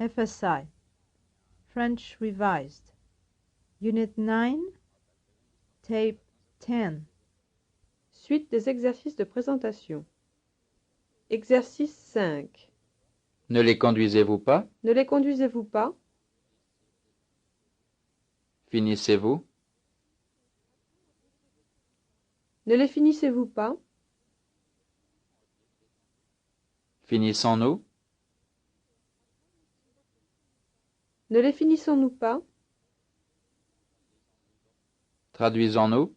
FSI, French Revised, Unit 9, Tape 10. Suite des exercices de présentation. Exercice 5. Ne les conduisez-vous pas? Ne les conduisez-vous pas? Finissez-vous? Ne les finissez-vous pas? Finissons-nous? Ne les finissons-nous pas? Traduisons-nous?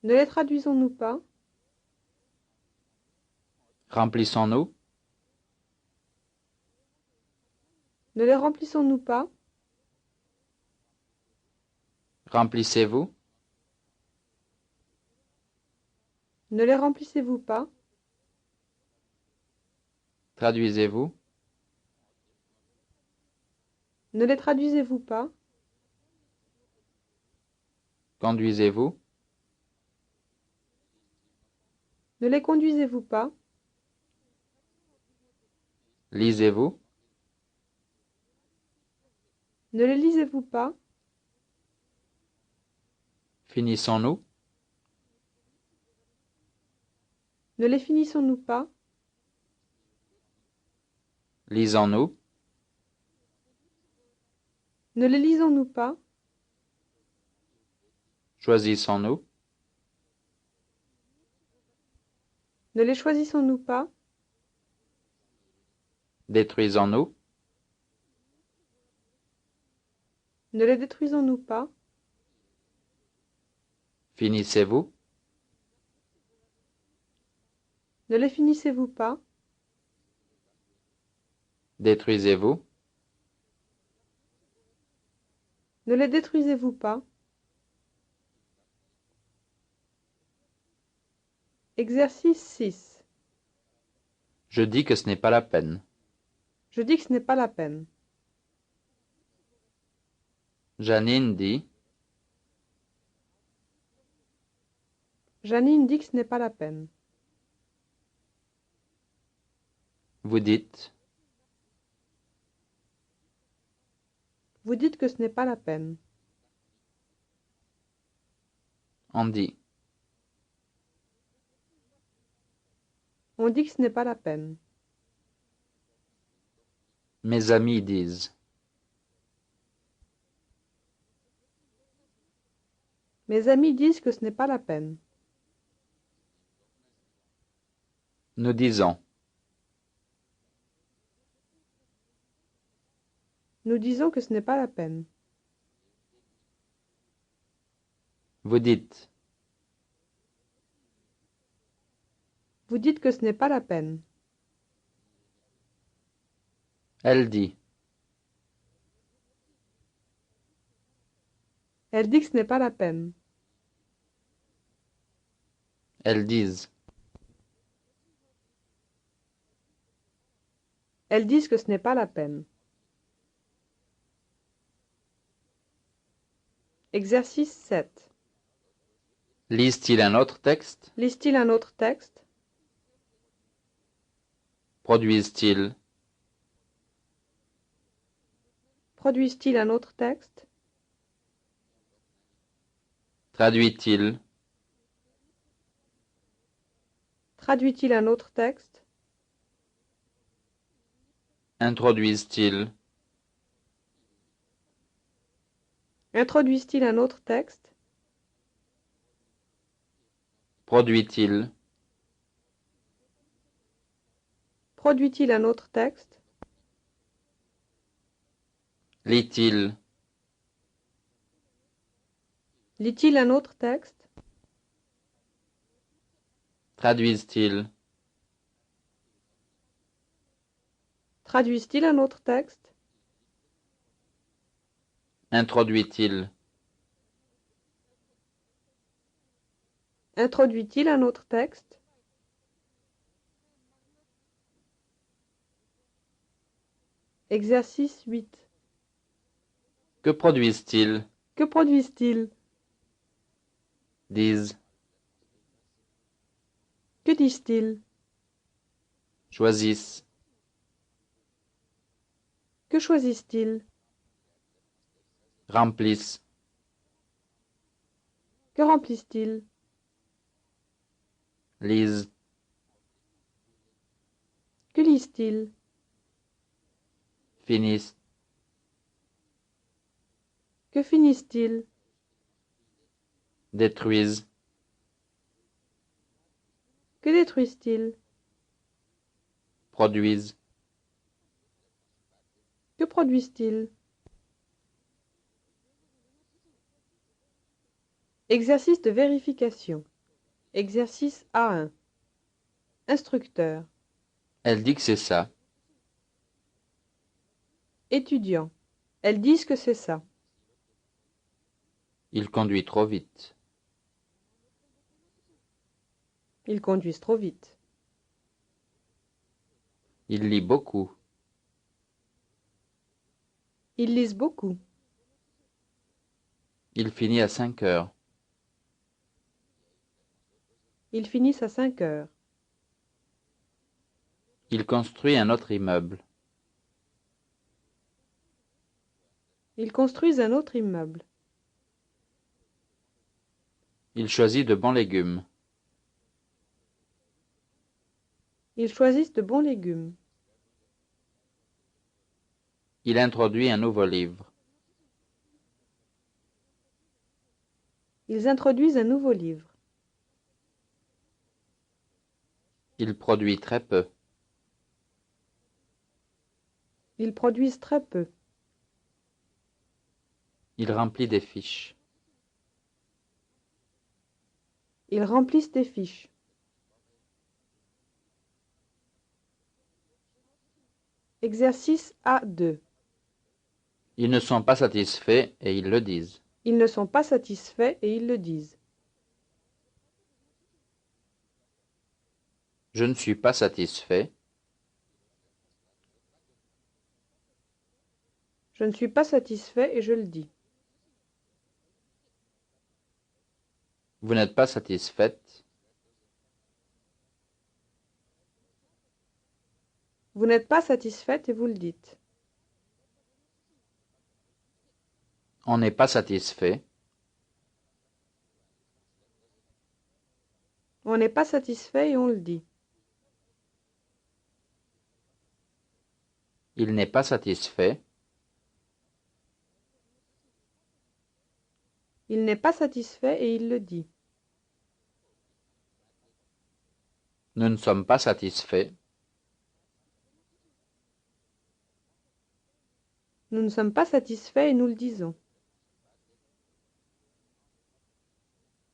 Ne les traduisons-nous pas? Remplissons-nous? Ne les remplissons-nous pas? Remplissez-vous? Ne les remplissez-vous pas? Traduisez-vous? Ne les traduisez-vous pas? Conduisez-vous? Ne les conduisez-vous pas? Lisez-vous? Ne les lisez-vous pas? Finissons-nous? Ne les finissons-nous pas? Lisons-nous? Ne les lisons-nous pas? Choisissons-nous? Ne les choisissons-nous pas? Détruisons-nous? Ne les détruisons-nous pas? Finissez-vous? Ne les finissez-vous pas? Détruisez-vous? Ne les détruisez-vous pas? Exercice 6. Je dis que ce n'est pas la peine. Je dis que ce n'est pas la peine. Janine dit, Janine dit que ce n'est pas la peine. vous dites, Vous dites que ce n'est pas la peine. on dit, On dit que ce n'est pas la peine. mes amis disent, Mes amis disent que ce n'est pas la peine. nous disons, Nous disons que ce n'est pas la peine. vous dites, Vous dites que ce n'est pas la peine. elle dit, Elle dit que ce n'est pas la peine. elles disent, Elles disent que ce n'est pas la peine. Exercice 7. lisent-ils un autre texte? Lise-t-il un autre texte? Produisent-ils? Produisent-ils un autre texte? Traduit-il? Traduit-il un autre texte? Introduisent-ils? Introduisent-ils un autre texte? Produit-il? Produit-il un autre texte? Lit-il? Lit-il un autre texte? Traduisent-ils? Traduisent-ils un autre texte? Introduit-il? Introduit-il un autre texte? Exercice 8. Que produisent-ils? Que produisent-ils? Disent, Que disent-ils? choisissent, Que choisissent-ils? remplissent, Que remplissent-ils? lisent, Que lisent-ils? finissent, Que finissent-ils? détruisent, Que détruisent-ils? produisent, Que produisent-ils? Exercice de vérification. Exercice A1. Instructeur. elle dit que c'est ça, Étudiant. Elles disent que c'est ça. il conduit trop vite, Ils conduisent trop vite. il lit beaucoup, Ils lisent beaucoup. il finit à 5 heures, Ils finissent à 5 heures. il construit un autre immeuble, Ils construisent un autre immeuble. il choisit de bons légumes, Ils choisissent de bons légumes. il introduit un nouveau livre, Ils introduisent un nouveau livre. il produit très peu, Ils produisent très peu. il remplit des fiches, Ils remplissent des fiches. Exercice A2. ils ne sont pas satisfaits et ils le disent. Ils ne sont pas satisfaits et ils le disent. Je ne suis pas satisfait, Je ne suis pas satisfait et je le dis. vous n'êtes pas satisfaite, Vous n'êtes pas satisfaite et vous le dites. on n'est pas satisfait, On n'est pas satisfait et on le dit. il n'est pas satisfait, Il n'est pas satisfait et il le dit. nous ne sommes pas satisfaits, Nous ne sommes pas satisfaits et nous le disons.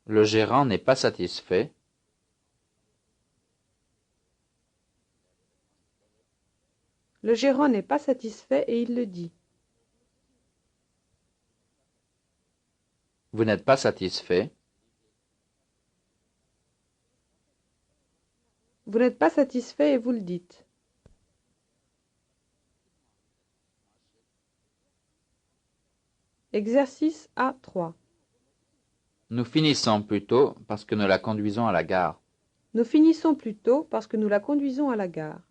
le gérant n'est pas satisfait, Le gérant n'est pas satisfait et il le dit. vous n'êtes pas satisfait, Vous n'êtes pas satisfait et vous le dites. Exercice A3. nous finissons plus tôt parce que nous la conduisons à la gare. Nous finissons plus tôt parce que nous la conduisons à la gare.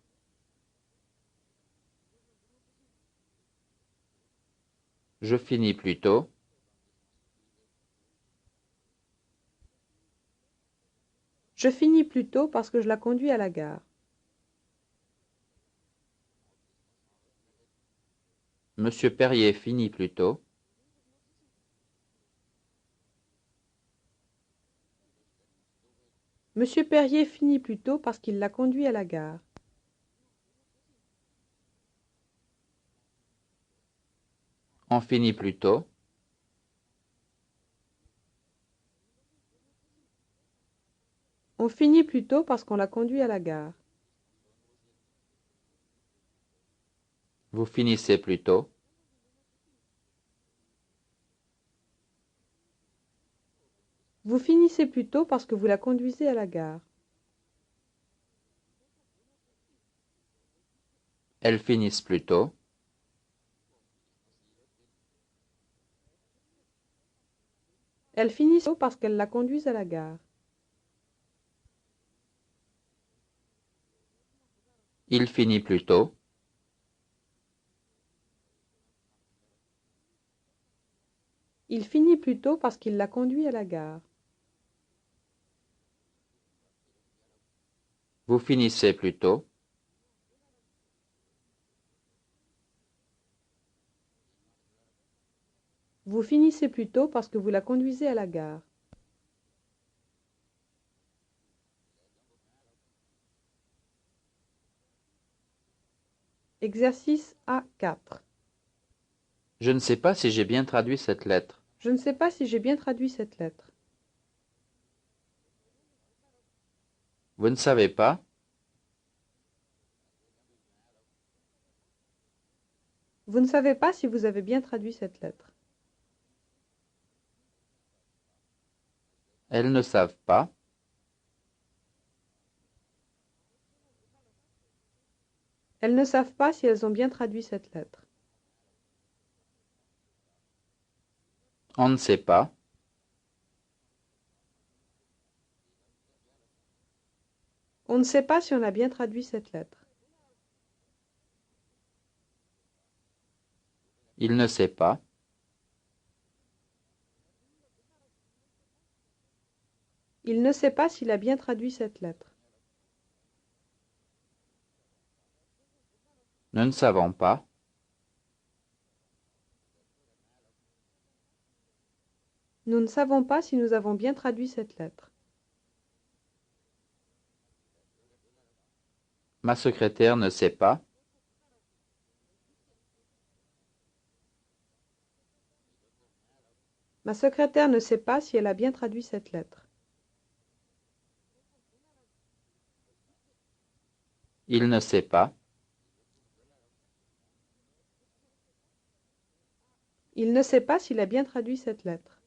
Je finis plus tôt, Je finis plus tôt parce que je la conduis à la gare. monsieur Perrier finit plus tôt, Monsieur Perrier finit plus tôt parce qu'il la conduit à la gare. on finit plus tôt, On finit plus tôt parce qu'on la conduit à la gare. vous finissez plus tôt, Vous finissez plus tôt parce que vous la conduisez à la gare. elles finissent plus tôt, Elles finissent tôt parce qu'elles la conduisent à la gare. il finit plus tôt, Il finit plus tôt parce qu'il l'a conduit à la gare. Vous finissez plus tôt. Vous finissez plus tôt parce que vous la conduisez à la gare. Exercice A4. Je ne sais pas si j'ai bien traduit cette lettre. Je ne sais pas si j'ai bien traduit cette lettre. Vous ne savez pas? Vous ne savez pas si vous avez bien traduit cette lettre. Elles ne savent pas. Elles ne savent pas si elles ont bien traduit cette lettre. On ne sait pas. On ne sait pas si on a bien traduit cette lettre. Il ne sait pas. Il ne sait pas s'il a bien traduit cette lettre. Nous ne savons pas. Nous ne savons pas si nous avons bien traduit cette lettre. Ma secrétaire ne sait pas. Ma secrétaire ne sait pas si elle a bien traduit cette lettre. Il ne sait pas. Il ne sait pas s'il a bien traduit cette lettre.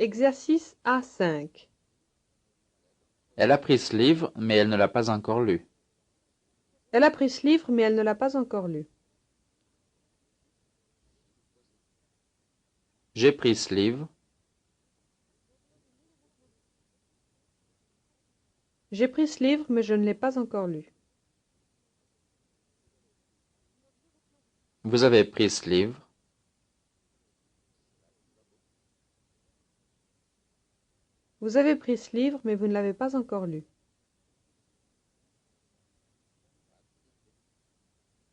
Exercice A5. Elle a pris ce livre, mais elle ne l'a pas encore lu. Elle a pris ce livre, mais elle ne l'a pas encore lu. J'ai pris ce livre. J'ai pris ce livre, mais je ne l'ai pas encore lu. Vous avez pris ce livre. Vous avez pris ce livre, mais vous ne l'avez pas encore lu.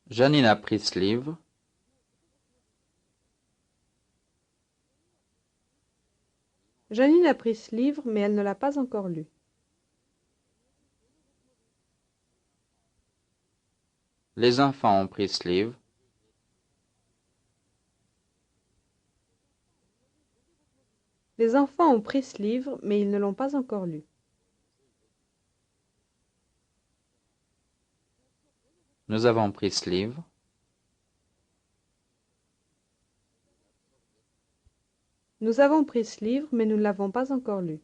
Janine a pris ce livre. Janine a pris ce livre, mais elle ne l'a pas encore lu. Les enfants ont pris ce livre. Les enfants ont pris ce livre, mais ils ne l'ont pas encore lu. Nous avons pris ce livre. Nous avons pris ce livre, mais nous ne l'avons pas encore lu.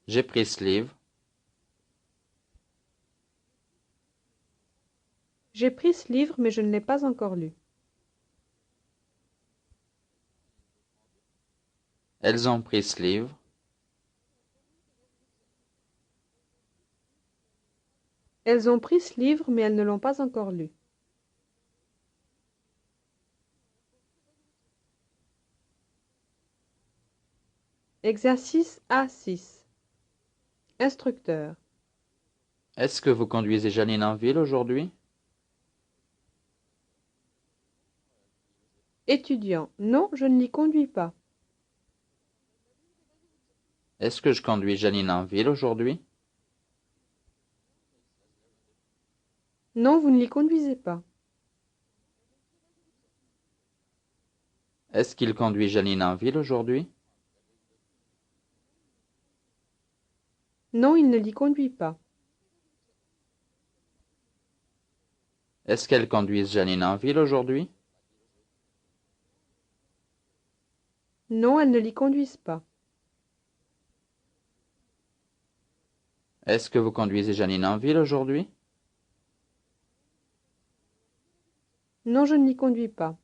J'ai pris ce livre. J'ai pris ce livre, mais je ne l'ai pas encore lu. Elles ont pris ce livre. Elles ont pris ce livre, mais elles ne l'ont pas encore lu. Exercice A6. Instructeur. Est-ce que vous conduisez Janine en ville aujourd'hui? Étudiant. Non, je ne l'y conduis pas. Est-ce que je conduis Janine en ville aujourd'hui? Non, vous ne l'y conduisez pas. Est-ce qu'il conduit Janine en ville aujourd'hui? Non, il ne l'y conduit pas. Est-ce qu'elle conduit Janine en ville aujourd'hui? Non, elles ne l'y conduisent pas. Est-ce que vous conduisez Janine en ville aujourd'hui? Non, je ne l'y conduis pas.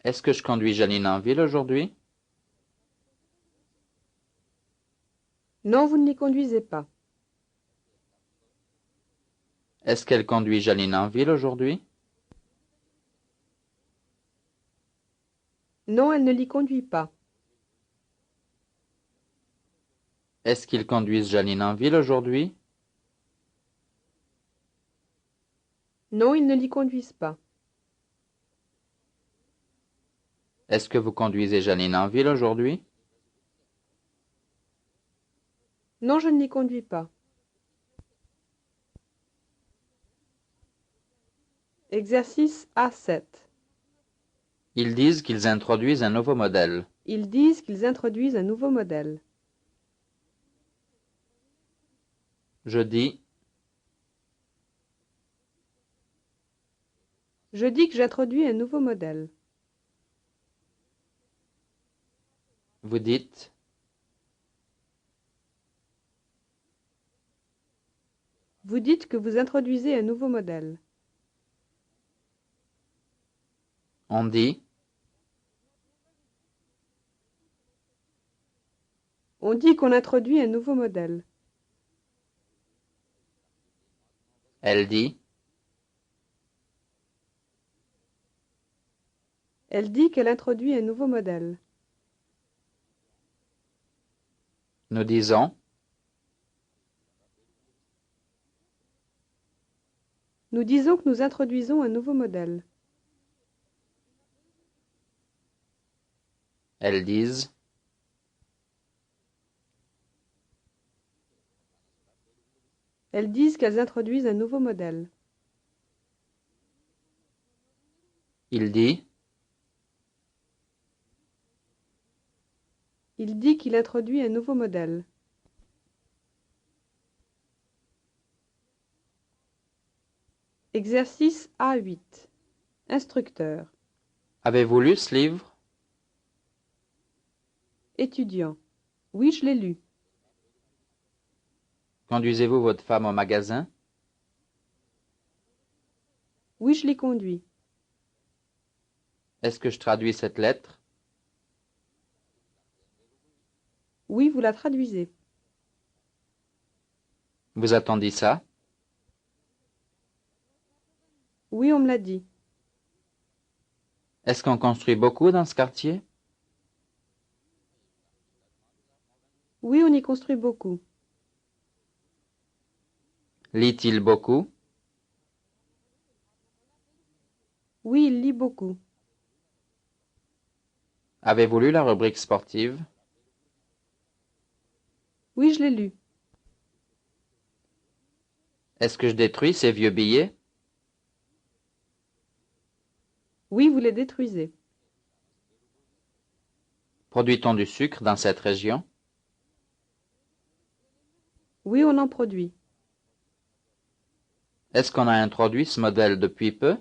Est-ce que je conduis Janine en ville aujourd'hui? Non, vous ne les conduisez pas. Est-ce qu'elle conduit Janine en ville aujourd'hui? Non, elle ne l'y conduit pas. Est-ce qu'ils conduisent Janine en ville aujourd'hui? Non, ils ne l'y conduisent pas. Est-ce que vous conduisez Janine en ville aujourd'hui? Non, je ne l'y conduis pas. Exercice A7. Ils disent qu'ils introduisent un nouveau modèle. Ils disent qu'ils introduisent un nouveau modèle. Je dis, Je dis que j'introduis un nouveau modèle. vous dites, Vous dites que vous introduisez un nouveau modèle. on dit, On dit qu'on introduit un nouveau modèle. elle dit, Elle dit qu'elle introduit un nouveau modèle. nous disons, Nous disons que nous introduisons un nouveau modèle. elles disent, Elles disent qu'elles introduisent un nouveau modèle. il dit, Il dit qu'il introduit un nouveau modèle. Exercice A8. Instructeur. avez-vous lu ce livre? Étudiant. Oui, je l'ai lu. Conduisez-vous votre femme au magasin? Oui, je l'ai conduit. Est-ce que je traduis cette lettre? Oui, vous la traduisez. Vous attendiez ça? Oui, on me l'a dit. Est-ce qu'on construit beaucoup dans ce quartier? Oui, on y construit beaucoup. Lit-il beaucoup? Oui, il lit beaucoup. Avez-vous lu la rubrique sportive? Oui, je l'ai lu. Est-ce que je détruis ces vieux billets? Oui, vous les détruisez. Produit-on du sucre dans cette région? Oui, on en produit. Est-ce qu'on a introduit ce modèle depuis peu?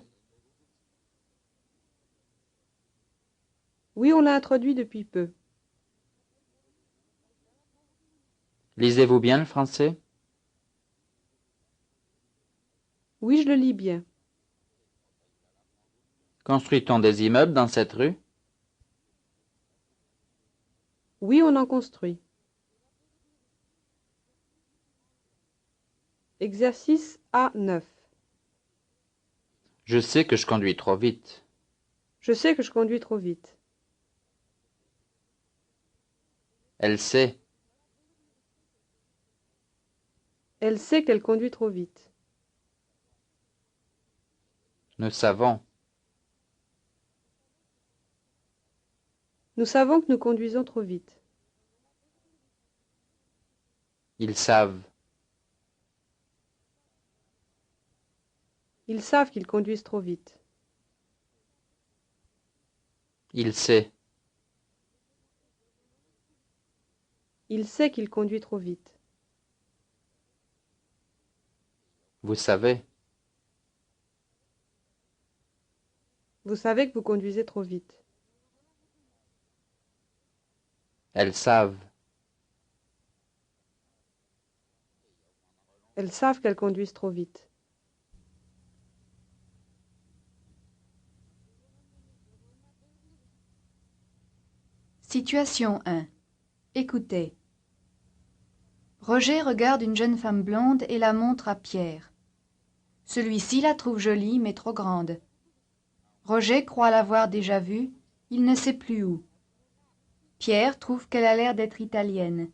Oui, on l'a introduit depuis peu. Lisez-vous bien le français? Oui, je le lis bien. Construit-on des immeubles dans cette rue? Oui, on en construit. Exercice A9. Je sais que je conduis trop vite. Je sais que je conduis trop vite. Elle sait. Elle sait qu'elle conduit trop vite. Nous savons. Nous savons que nous conduisons trop vite. Ils savent. Ils savent qu'ils conduisent trop vite. Il sait. Il sait qu'il conduit trop vite. Vous savez. Vous savez que vous conduisez trop vite. Elles savent. Elles savent qu'elles conduisent trop vite. Situation 1. Écoutez. Roger regarde une jeune femme blonde et la montre à Pierre. Celui-ci la trouve jolie mais trop grande. Roger croit l'avoir déjà vue, il ne sait plus où. Pierre trouve qu'elle a l'air d'être italienne.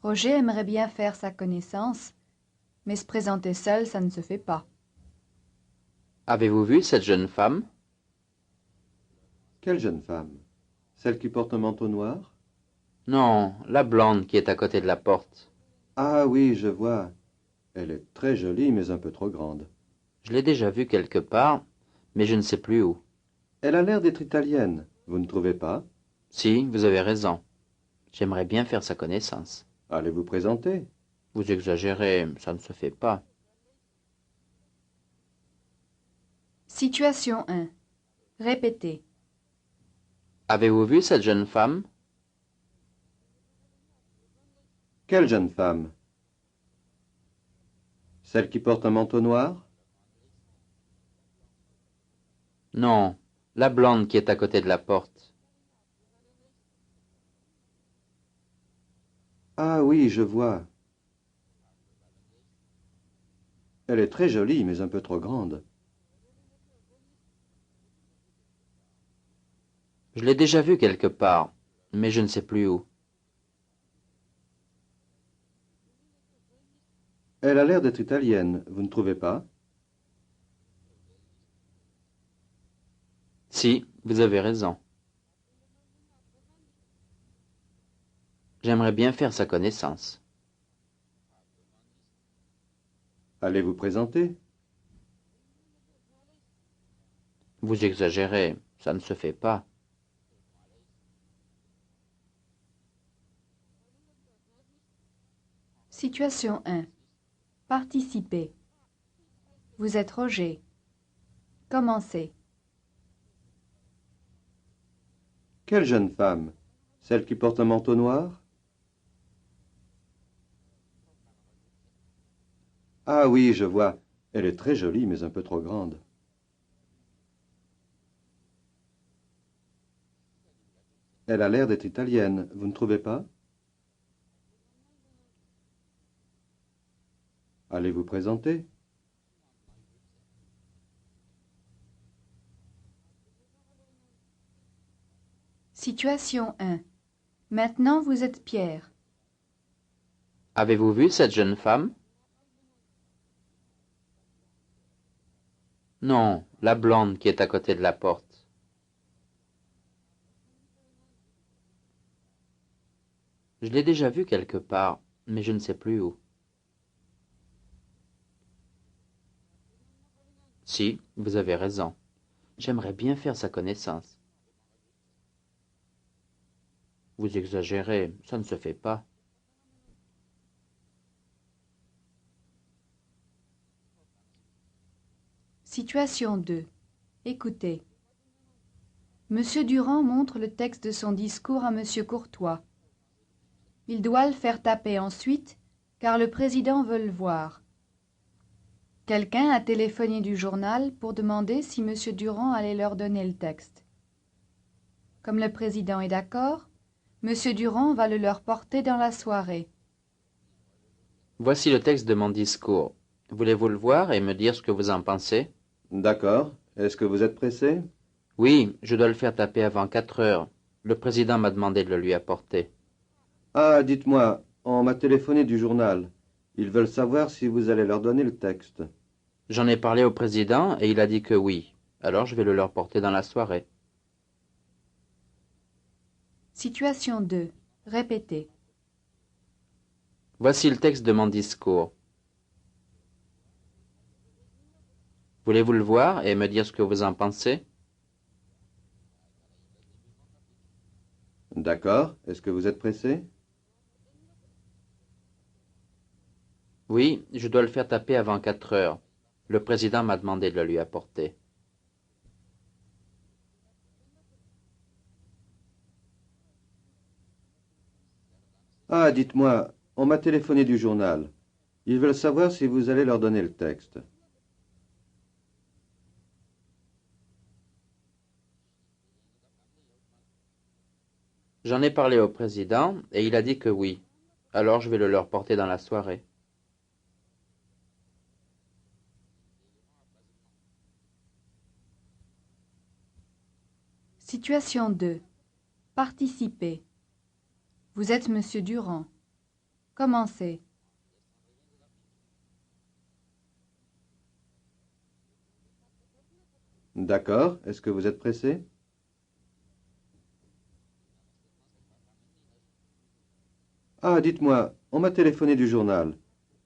Roger aimerait bien faire sa connaissance, mais se présenter seul, ça ne se fait pas. Avez-vous vu cette jeune femme? Quelle jeune femme? Celle qui porte un manteau noir? Non, la blonde qui est à côté de la porte. Ah oui, je vois. Elle est très jolie, mais un peu trop grande. Je l'ai déjà vue quelque part, mais je ne sais plus où. Elle a l'air d'être italienne, vous ne trouvez pas? Si, vous avez raison. J'aimerais bien faire sa connaissance. Allez vous présenter. Vous exagérez, ça ne se fait pas. Situation 1. Répétez. Avez-vous vu cette jeune femme? Quelle jeune femme? Celle qui porte un manteau noir? Non, la blonde qui est à côté de la porte. Ah oui, je vois. Elle est très jolie, mais un peu trop grande. Je l'ai déjà vue quelque part, mais je ne sais plus où. Elle a l'air d'être italienne, vous ne trouvez pas? Si, vous avez raison. J'aimerais bien faire sa connaissance. Allez vous présenter. Vous exagérez, ça ne se fait pas. Situation 1. Participez. Vous êtes Roger. Commencez. Quelle jeune femme? Celle qui porte un manteau noir? Ah oui, je vois. Elle est très jolie, mais un peu trop grande. Elle a l'air d'être italienne, vous ne trouvez pas? Allez vous présenter. Situation 1. Maintenant vous êtes Pierre. Avez-vous vu cette jeune femme? Non, la blonde qui est à côté de la porte. Je l'ai déjà vue quelque part, mais je ne sais plus où. Si, vous avez raison. J'aimerais bien faire sa connaissance. Vous exagérez, ça ne se fait pas. Situation 2. Écoutez. Monsieur Durand montre le texte de son discours à Monsieur Courtois. Il doit le faire taper ensuite, car le président veut le voir. Quelqu'un a téléphoné du journal pour demander si Monsieur Durand allait leur donner le texte. Comme le président est d'accord, Monsieur Durand va le leur porter dans la soirée. Voici le texte de mon discours. Voulez-vous le voir et me dire ce que vous en pensez? D'accord. Est-ce que vous êtes pressé? Oui, je dois le faire taper avant 4 heures. Le président m'a demandé de le lui apporter. Ah, dites-moi, on m'a téléphoné du journal. Ils veulent savoir si vous allez leur donner le texte. J'en ai parlé au président et il a dit que oui. Alors je vais le leur porter dans la soirée. Situation 2. Répétez. Voici le texte de mon discours. Voulez-vous le voir et me dire ce que vous en pensez? D'accord. Est-ce que vous êtes pressé? Oui, je dois le faire taper avant 4 heures. Le président m'a demandé de le lui apporter. Ah, dites-moi, on m'a téléphoné du journal. Ils veulent savoir si vous allez leur donner le texte. J'en ai parlé au président et il a dit que oui. Alors je vais le leur porter dans la soirée. Situation 2. Participer. Vous êtes Monsieur Durand. Commencez. D'accord. Est-ce que vous êtes pressé? Ah, dites-moi, on m'a téléphoné du journal.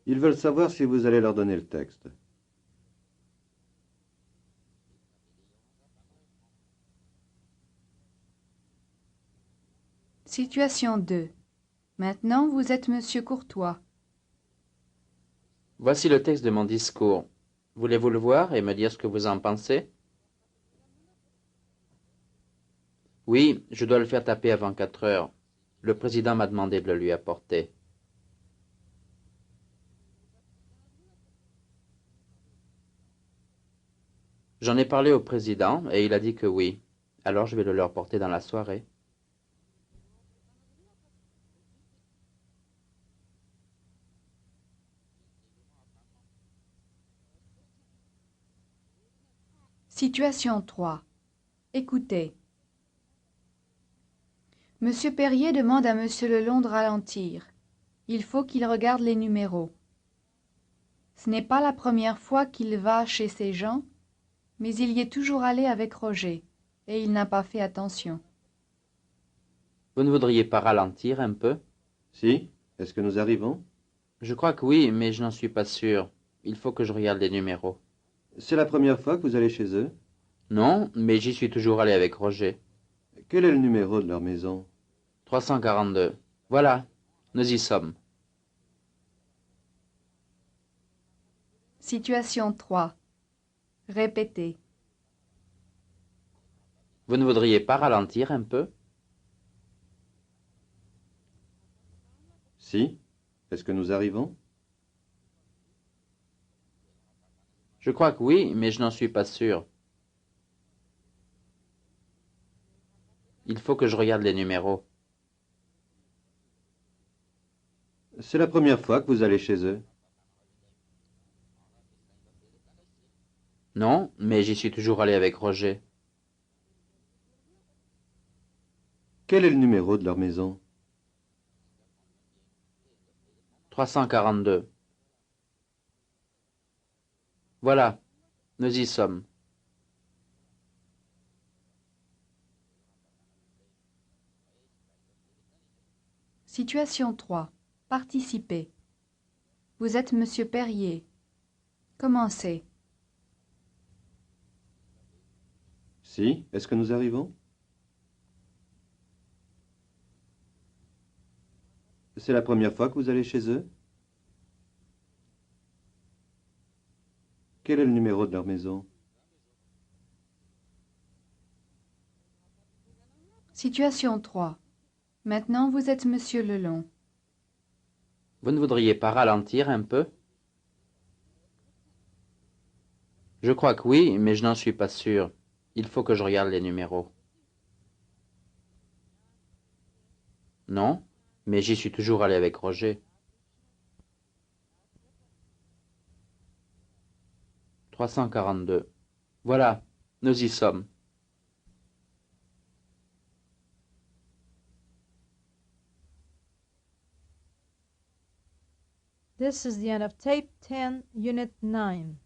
Ils veulent savoir si vous allez leur donner le texte. Situation 2. Maintenant, vous êtes Monsieur Courtois. Voici le texte de mon discours. Voulez-vous le voir et me dire ce que vous en pensez? Oui, je dois le faire taper avant 4 heures. Le président m'a demandé de le lui apporter. J'en ai parlé au président et il a dit que oui. Alors je vais le leur porter dans la soirée. Situation 3. Écoutez. Monsieur Perrier demande à Monsieur Lelon de ralentir. Il faut qu'il regarde les numéros. Ce n'est pas la première fois qu'il va chez ces gens, mais il y est toujours allé avec Roger, et il n'a pas fait attention. Vous ne voudriez pas ralentir un peu? Si? Est-ce que nous arrivons? Je crois que oui, mais je n'en suis pas sûr. Il faut que je regarde les numéros. C'est la première fois que vous allez chez eux? Non, mais j'y suis toujours allé avec Roger. Quel est le numéro de leur maison? 342. Voilà, nous y sommes. Situation 3. Répétez. Vous ne voudriez pas ralentir un peu? Si? Est-ce que nous arrivons? Je crois que oui, mais je n'en suis pas sûr. Il faut que je regarde les numéros. C'est la première fois que vous allez chez eux? Non, mais j'y suis toujours allé avec Roger. Quel est le numéro de leur maison? 342. Voilà, nous y sommes. Situation 3. Participer. Vous êtes Monsieur Perrier. Commencez. Si? Est-ce que nous arrivons? C'est la première fois que vous allez chez eux? Quel est le numéro de leur maison? Situation 3. Maintenant, vous êtes Monsieur Lelon. Vous ne voudriez pas ralentir un peu? Je crois que oui, mais je n'en suis pas sûr. Il faut que je regarde les numéros. Non, mais j'y suis toujours allé avec Roger. 342. Voilà, nous y sommes. This is the end of Tape 10, Unit 9.